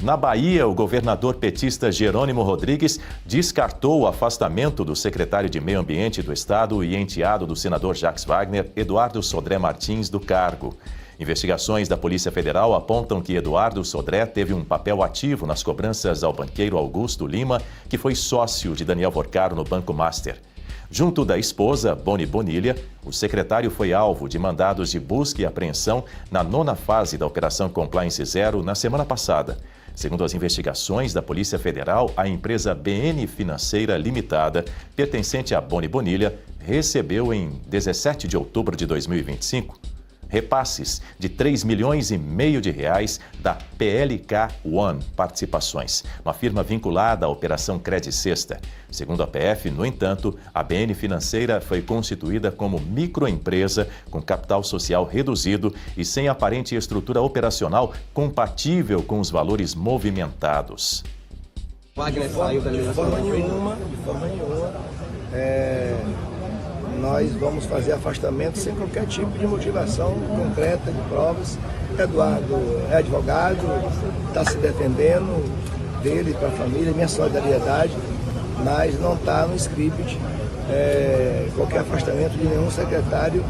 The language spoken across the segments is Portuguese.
Na Bahia, o governador petista Jerônimo Rodrigues descartou o afastamento do secretário de Meio Ambiente do Estado e enteado do senador Jacques Wagner, Eduardo Sodré Martins, do cargo. Investigações da Polícia Federal apontam que Eduardo Sodré teve um papel ativo nas cobranças ao banqueiro Augusto Lima, que foi sócio de Daniel Vorcaro no Banco Master. Junto da esposa, Boni Bonilha, o secretário foi alvo de mandados de busca e apreensão na 9ª fase da Operação Compliance Zero na semana passada. Segundo as investigações da Polícia Federal, a empresa BN Financeira Limitada, pertencente a Boni Bonilha, recebeu em 17 de outubro de 2025 repasses de R$3,5 milhões da PLK One Participações, uma firma vinculada à Operação Credit Sexta. Segundo a PF, no entanto, a BN Financeira foi constituída como microempresa com capital social reduzido e sem aparente estrutura operacional compatível com os valores movimentados. Wagner saiu da de forma nenhuma. Nós vamos fazer afastamento sem qualquer tipo de motivação concreta, de provas. Eduardo é advogado, está se defendendo dele para a família, minha solidariedade, mas não está no script qualquer afastamento de nenhum secretário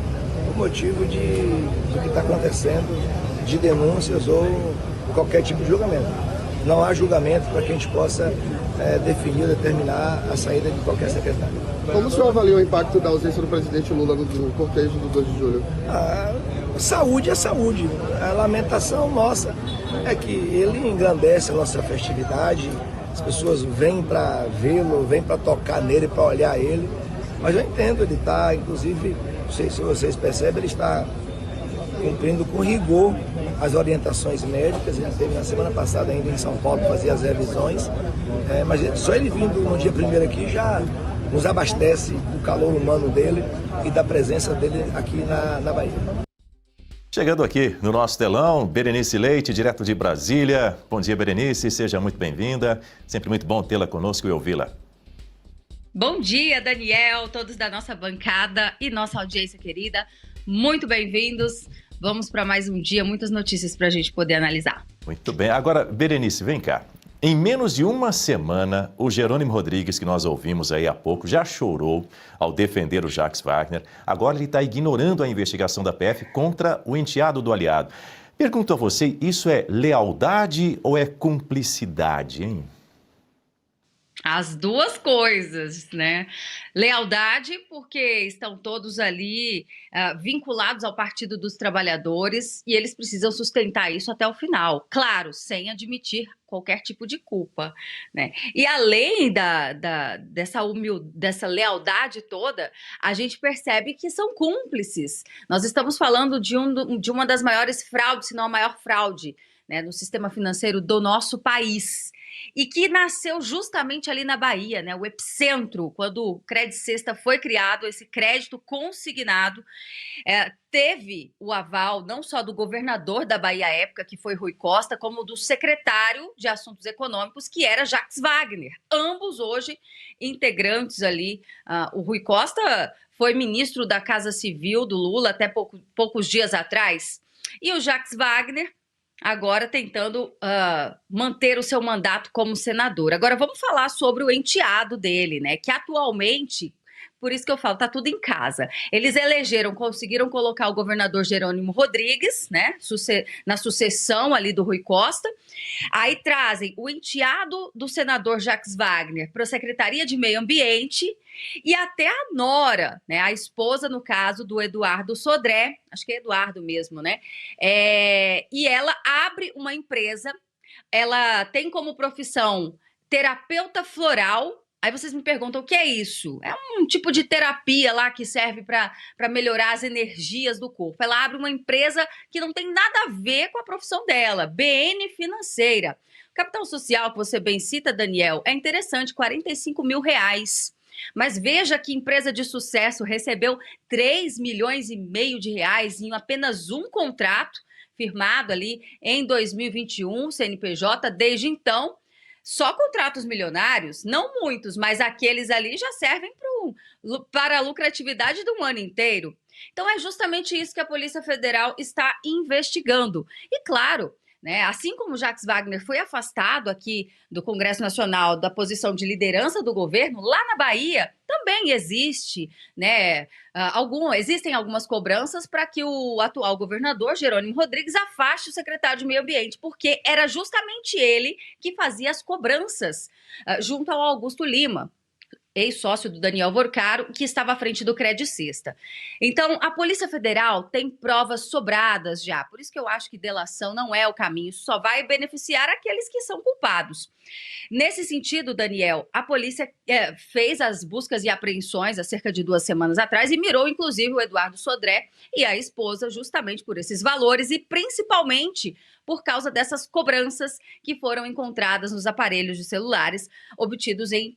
por motivo do que está acontecendo, de denúncias ou qualquer tipo de julgamento. Não há julgamento para que a gente possa definir, determinar a saída de qualquer secretário. Como o senhor avalia o impacto da ausência do presidente Lula no cortejo do 2 de julho? Saúde é saúde. A lamentação nossa é que ele engrandece a nossa festividade, as pessoas vêm para vê-lo, vêm para tocar nele, para olhar ele, mas eu entendo, ele está, inclusive, não sei se vocês percebem, ele está cumprindo com rigor as orientações médicas. Ele esteve na semana passada ainda em São Paulo fazer as revisões, mas só ele vindo no dia 1º aqui já nos abastece do calor humano dele e da presença dele aqui na Bahia. Chegando aqui no nosso telão, Berenice Leite, direto de Brasília. Bom dia, Berenice, seja muito bem-vinda. Sempre muito bom tê-la conosco e ouvi-la. Bom dia, Daniel, todos da nossa bancada e nossa audiência querida. Muito bem-vindos. Vamos para mais um dia, muitas notícias para a gente poder analisar. Muito bem. Agora, Berenice, vem cá. Em menos de uma semana, o Jerônimo Rodrigues, que nós ouvimos aí há pouco, já chorou ao defender o Jacques Wagner. Agora ele está ignorando a investigação da PF contra o enteado do aliado. Pergunto a você, isso é lealdade ou é cumplicidade, hein? As duas coisas, né? Lealdade, porque estão todos ali vinculados ao Partido dos Trabalhadores e eles precisam sustentar isso até o final. Claro, sem admitir qualquer tipo de culpa, né? E além dessa lealdade toda, a gente percebe que são cúmplices. Nós estamos falando de uma das maiores fraudes, se não a maior fraude, né, no sistema financeiro do nosso país. E que nasceu justamente ali na Bahia, né? O epicentro, quando o Credit Sexta foi criado, esse crédito consignado teve o aval não só do governador da Bahia à época, que foi Rui Costa, como do secretário de Assuntos Econômicos, que era Jacques Wagner. Ambos hoje integrantes ali. O Rui Costa foi ministro da Casa Civil do Lula até poucos dias atrás. E o Jacques Wagner agora tentando manter o seu mandato como senador. Agora vamos falar sobre o enteado dele, né? Que atualmente, por isso que eu falo, tá tudo em casa. Eles conseguiram colocar o governador Jerônimo Rodrigues, né? Na sucessão ali do Rui Costa. Aí trazem o enteado do senador Jacques Wagner para a Secretaria de Meio Ambiente e até a nora, né? A esposa, no caso, do Eduardo Sodré, acho que é Eduardo mesmo, né? E ela abre uma empresa, ela tem como profissão terapeuta floral. Aí vocês me perguntam, o que é isso? É um tipo de terapia lá que serve para melhorar as energias do corpo. Ela abre uma empresa que não tem nada a ver com a profissão dela, BN Financeira. O capital social, que você bem cita, Daniel, é interessante, R$45 mil. Mas veja que empresa de sucesso recebeu R$3,5 milhões em apenas um contrato firmado ali em 2021, CNPJ. Desde então, só contratos milionários, não muitos, mas aqueles ali já servem para a lucratividade do ano inteiro. Então é justamente isso que a Polícia Federal está investigando. E claro, né? Assim como Jacques Wagner foi afastado aqui do Congresso Nacional da posição de liderança do governo, lá na Bahia também existe, né, existem algumas cobranças para que o atual governador, Jerônimo Rodrigues, afaste o secretário de Meio Ambiente, porque era justamente ele que fazia as cobranças junto ao Augusto Lima, ex-sócio do Daniel Vorcaro, que estava à frente do Credicista. Então, a Polícia Federal tem provas sobradas já, por isso que eu acho que delação não é o caminho, só vai beneficiar aqueles que são culpados. Nesse sentido, Daniel, a polícia fez as buscas e apreensões há cerca de 2 semanas atrás e mirou, inclusive, o Eduardo Sodré e a esposa justamente por esses valores e principalmente por causa dessas cobranças que foram encontradas nos aparelhos de celulares obtidos em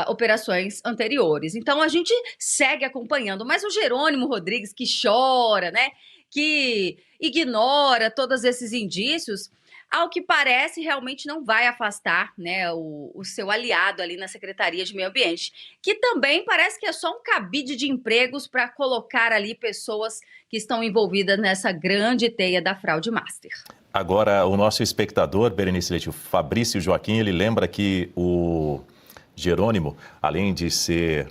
operações anteriores. Então, a gente segue acompanhando, mas o Jerônimo Rodrigues, que chora, né, que ignora todos esses indícios, ao que parece, realmente não vai afastar, né, o seu aliado ali na Secretaria de Meio Ambiente, que também parece que é só um cabide de empregos para colocar ali pessoas que estão envolvidas nessa grande teia da fraude master. Agora, o nosso espectador, Berenice Leite, o Fabrício Joaquim, ele lembra que o Jerônimo, além de ser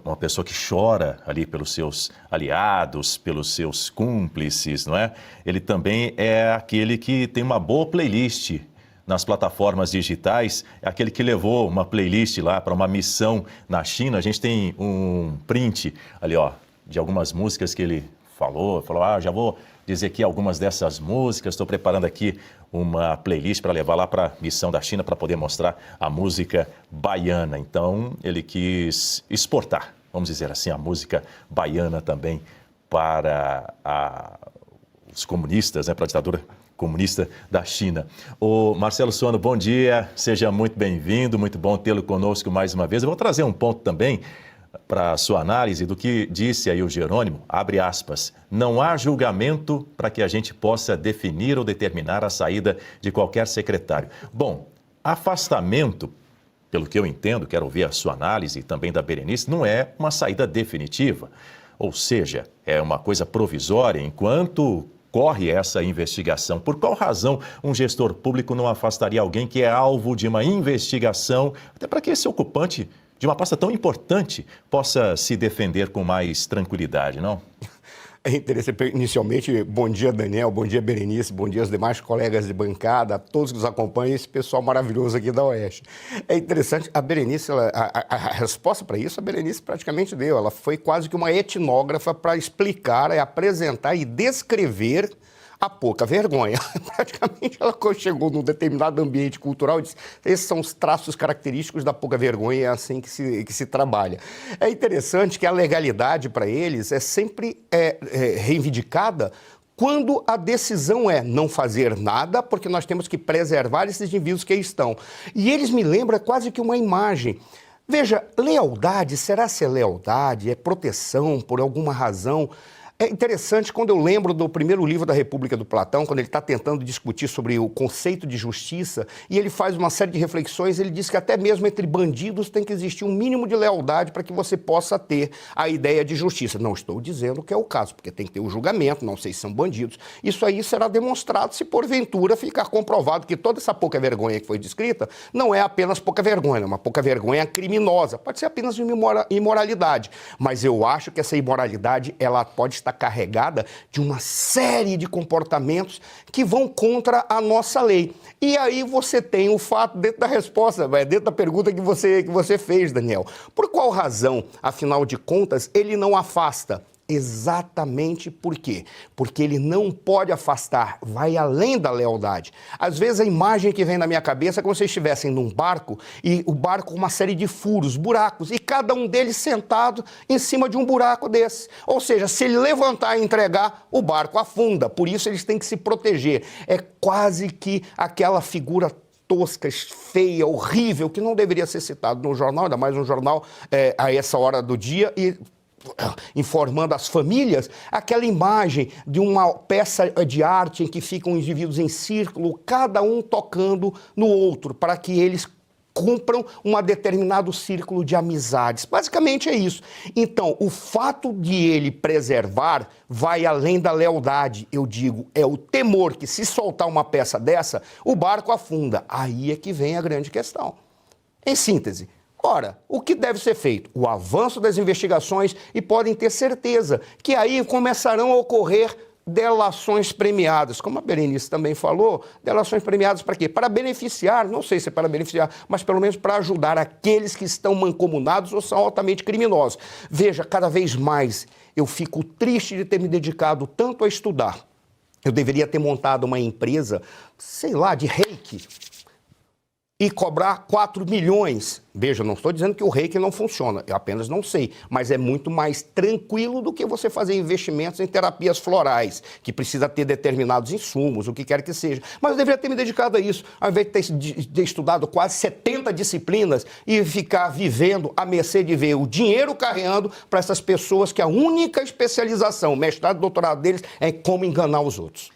uma pessoa que chora ali pelos seus aliados, pelos seus cúmplices, não é? Ele também é aquele que tem uma boa playlist nas plataformas digitais, é aquele que levou uma playlist lá para uma missão na China. A gente tem um print ali, ó, de algumas músicas que ele falou, já vou dizer aqui algumas dessas músicas, estou preparando aqui uma playlist para levar lá para a missão da China para poder mostrar a música baiana. Então, ele quis exportar, vamos dizer assim, a música baiana também para os comunistas, né, para a ditadura comunista da China. O Marcelo Suano, bom dia, seja muito bem-vindo, muito bom tê-lo conosco mais uma vez. Eu vou trazer um ponto também para a sua análise do que disse aí o Jerônimo, abre aspas, não há julgamento para que a gente possa definir ou determinar a saída de qualquer secretário. Bom, afastamento, pelo que eu entendo, quero ouvir a sua análise também da Berenice, não é uma saída definitiva, ou seja, é uma coisa provisória enquanto corre essa investigação. Por qual razão um gestor público não afastaria alguém que é alvo de uma investigação, até para que esse ocupante de uma pasta tão importante possa se defender com mais tranquilidade, não? É interessante. Inicialmente, bom dia, Daniel, bom dia, Berenice, bom dia aos demais colegas de bancada, a todos que nos acompanham, esse pessoal maravilhoso aqui da Oeste. É interessante, a Berenice, a resposta para isso, a Berenice praticamente deu. Ela foi quase que uma etnógrafa para explicar, apresentar e descrever a pouca vergonha. Praticamente ela chegou num determinado ambiente cultural e disse, esses são os traços característicos da pouca vergonha, é assim que se trabalha. É interessante que a legalidade para eles é sempre reivindicada quando a decisão é não fazer nada, porque nós temos que preservar esses indivíduos que aí estão. E eles me lembram quase que uma imagem. Veja, lealdade, será ser lealdade? É proteção por alguma razão? É interessante quando eu lembro do primeiro livro da República do Platão, quando ele está tentando discutir sobre o conceito de justiça, e ele faz uma série de reflexões, ele diz que até mesmo entre bandidos tem que existir um mínimo de lealdade para que você possa ter a ideia de justiça. Não estou dizendo que é o caso, porque tem que ter o julgamento, não sei se são bandidos. Isso aí será demonstrado se porventura ficar comprovado que toda essa pouca vergonha que foi descrita não é apenas pouca vergonha, é uma pouca vergonha criminosa. Pode ser apenas uma imoralidade, mas eu acho que essa imoralidade ela pode estar carregada de uma série de comportamentos que vão contra a nossa lei. E aí você tem o fato, dentro da resposta, dentro da pergunta que você fez, Daniel. Por qual razão, afinal de contas, ele não afasta? Exatamente por quê? Porque ele não pode afastar, vai além da lealdade. Às vezes a imagem que vem na minha cabeça é como se vocês estivessem num barco e o barco com uma série de furos, buracos, e cada um deles sentado em cima de um buraco desse. Ou seja, se ele levantar e entregar, o barco afunda. Por isso eles têm que se proteger. É quase que aquela figura tosca, feia, horrível, que não deveria ser citado no jornal, ainda mais um jornal a essa hora do dia e informando as famílias, aquela imagem de uma peça de arte em que ficam indivíduos em círculo, cada um tocando no outro, para que eles cumpram um determinado círculo de amizades. Basicamente é isso. Então, o fato de ele preservar vai além da lealdade, eu digo, é o temor que se soltar uma peça dessa, o barco afunda. Aí é que vem a grande questão. Em síntese, ora, o que deve ser feito? O avanço das investigações e podem ter certeza que aí começarão a ocorrer delações premiadas, como a Berenice também falou, delações premiadas para quê? Para beneficiar, não sei se é para beneficiar, mas pelo menos para ajudar aqueles que estão mancomunados ou são altamente criminosos. Veja, cada vez mais eu fico triste de ter me dedicado tanto a estudar. Eu deveria ter montado uma empresa, sei lá, de reiki, e cobrar 4 milhões. Veja, não estou dizendo que o reiki não funciona, eu apenas não sei, mas é muito mais tranquilo do que você fazer investimentos em terapias florais, que precisa ter determinados insumos, o que quer que seja. Mas eu deveria ter me dedicado a isso, ao invés de ter estudado quase 70 disciplinas e ficar vivendo à mercê de ver o dinheiro carreando para essas pessoas que a única especialização, mestrado e doutorado deles, é como enganar os outros.